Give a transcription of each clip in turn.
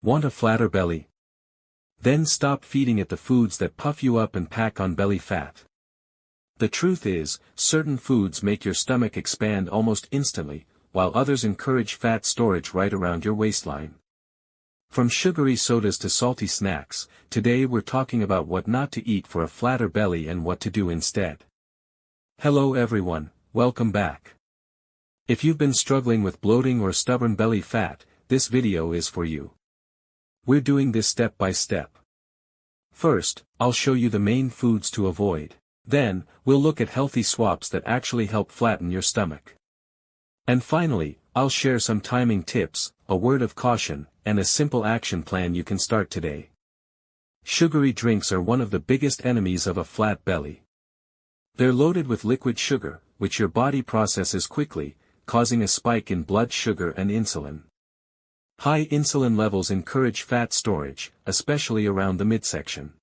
Want a flatter belly? Then stop feeding it the foods that puff you up and pack on belly fat. The truth is, certain foods make your stomach expand almost instantly, while others encourage fat storage right around your waistline. From sugary sodas to salty snacks, today we're talking about what not to eat for a flatter belly and what to do instead. Hello everyone, welcome back. If you've been struggling with bloating or stubborn belly fat, this video is for you. We're doing this step by step. First, I'll show you the main foods to avoid. Then, we'll look at healthy swaps that actually help flatten your stomach. And finally, I'll share some timing tips, a word of caution, and a simple action plan you can start today. Sugary drinks are one of the biggest enemies of a flat belly. They're loaded with liquid sugar, which your body processes quickly, causing a spike in blood sugar and insulin. High insulin levels encourage fat storage, especially around the midsection.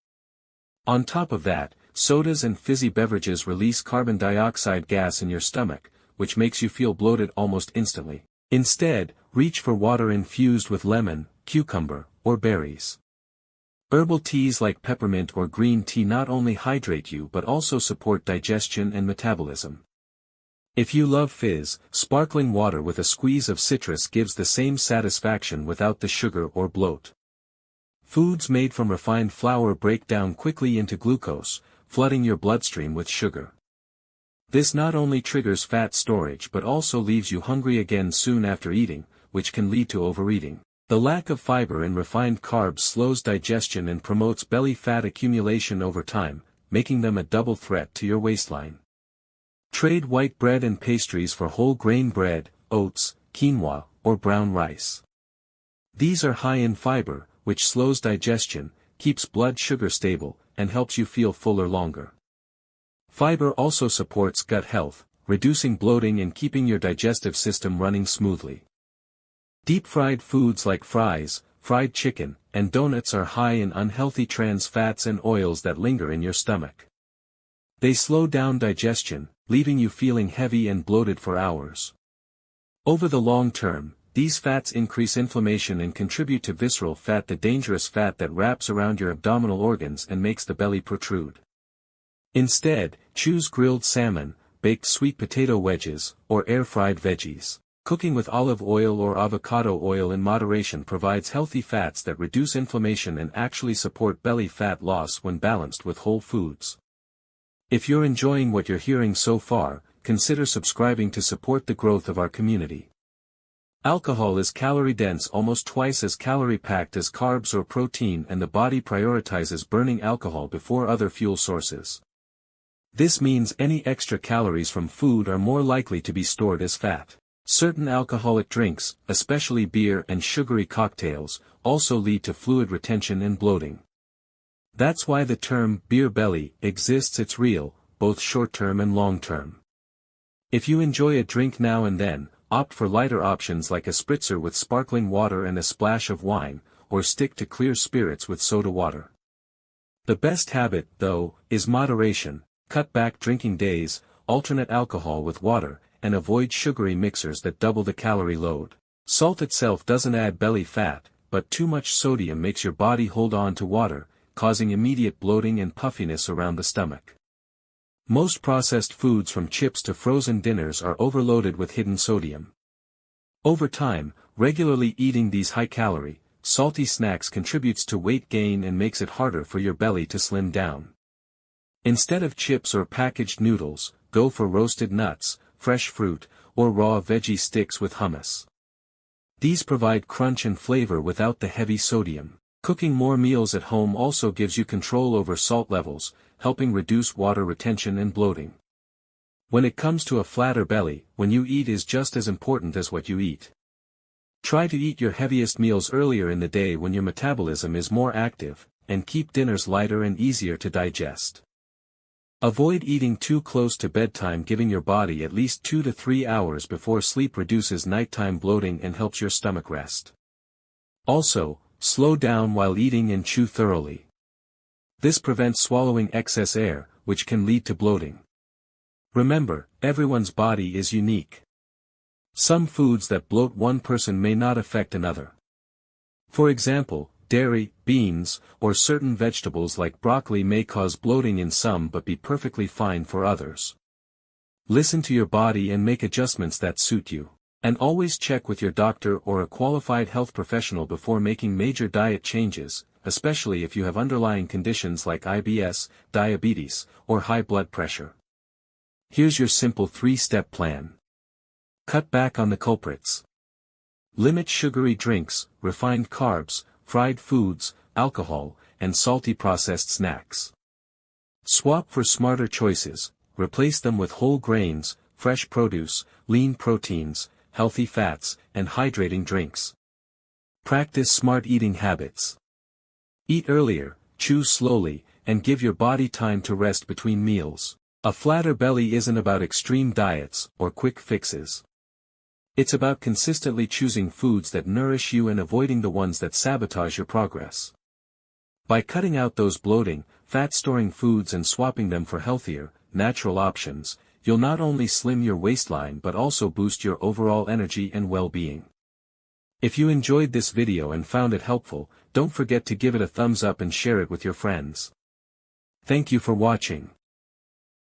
On top of that, sodas and fizzy beverages release carbon dioxide gas in your stomach, which makes you feel bloated almost instantly. Instead, reach for water infused with lemon, cucumber, or berries. Herbal teas like peppermint or green tea not only hydrate you but also support digestion and metabolism. If you love fizz, sparkling water with a squeeze of citrus gives the same satisfaction without the sugar or bloat. Foods made from refined flour break down quickly into glucose, flooding your bloodstream with sugar. This not only triggers fat storage but also leaves you hungry again soon after eating, which can lead to overeating. The lack of fiber in refined carbs slows digestion and promotes belly fat accumulation over time, making them a double threat to your waistline. Trade white bread and pastries for whole grain bread, oats, quinoa, or brown rice. These are high in fiber, which slows digestion, keeps blood sugar stable, and helps you feel fuller longer. Fiber also supports gut health, reducing bloating and keeping your digestive system running smoothly. Deep-fried foods like fries, fried chicken, and donuts are high in unhealthy trans fats and oils that linger in your stomach. They slow down digestion, leaving you feeling heavy and bloated for hours. Over the long term, these fats increase inflammation and contribute to visceral fat, the dangerous fat that wraps around your abdominal organs and makes the belly protrude. Instead, choose grilled salmon, baked sweet potato wedges, or air-fried veggies. Cooking with olive oil or avocado oil in moderation provides healthy fats that reduce inflammation and actually support belly fat loss when balanced with whole foods. If you're enjoying what you're hearing so far, consider subscribing to support the growth of our community. Alcohol is calorie-dense, almost twice as calorie-packed as carbs or protein, and the body prioritizes burning alcohol before other fuel sources. This means any extra calories from food are more likely to be stored as fat. Certain alcoholic drinks, especially beer and sugary cocktails, also lead to fluid retention and bloating. That's why the term beer belly exists. It's real, both short-term and long-term. If you enjoy a drink now and then, opt for lighter options like a spritzer with sparkling water and a splash of wine, or stick to clear spirits with soda water. The best habit, though, is moderation. Cut back drinking days, alternate alcohol with water, and avoid sugary mixers that double the calorie load. Salt itself doesn't add belly fat, but too much sodium makes your body hold on to water, causing immediate bloating and puffiness around the stomach. Most processed foods from chips to frozen dinners are overloaded with hidden sodium. Over time, regularly eating these high-calorie, salty snacks contributes to weight gain and makes it harder for your belly to slim down. Instead of chips or packaged noodles, go for roasted nuts, fresh fruit, or raw veggie sticks with hummus. These provide crunch and flavor without the heavy sodium. Cooking more meals at home also gives you control over salt levels, helping reduce water retention and bloating. When it comes to a flatter belly, when you eat is just as important as what you eat. Try to eat your heaviest meals earlier in the day when your metabolism is more active, and keep dinners lighter and easier to digest. Avoid eating too close to bedtime. Giving your body at least 2 to 3 hours before sleep reduces nighttime bloating and helps your stomach rest. Also, slow down while eating and chew thoroughly. This prevents swallowing excess air, which can lead to bloating. Remember, everyone's body is unique. Some foods that bloat one person may not affect another. For example, dairy, beans, or certain vegetables like broccoli may cause bloating in some but be perfectly fine for others. Listen to your body and make adjustments that suit you. And always check with your doctor or a qualified health professional before making major diet changes, especially if you have underlying conditions like IBS, diabetes, or high blood pressure. Here's your simple 3-step plan. Cut back on the culprits. Limit sugary drinks, refined carbs, fried foods, alcohol, and salty processed snacks. Swap for smarter choices, replace them with whole grains, fresh produce, lean proteins, healthy fats, and hydrating drinks. Practice smart eating habits. Eat earlier, chew slowly, and give your body time to rest between meals. A flatter belly isn't about extreme diets or quick fixes. It's about consistently choosing foods that nourish you and avoiding the ones that sabotage your progress. By cutting out those bloating, fat-storing foods and swapping them for healthier, natural options, you'll not only slim your waistline but also boost your overall energy and well-being. If you enjoyed this video and found it helpful, don't forget to give it a thumbs up and share it with your friends. Thank you for watching.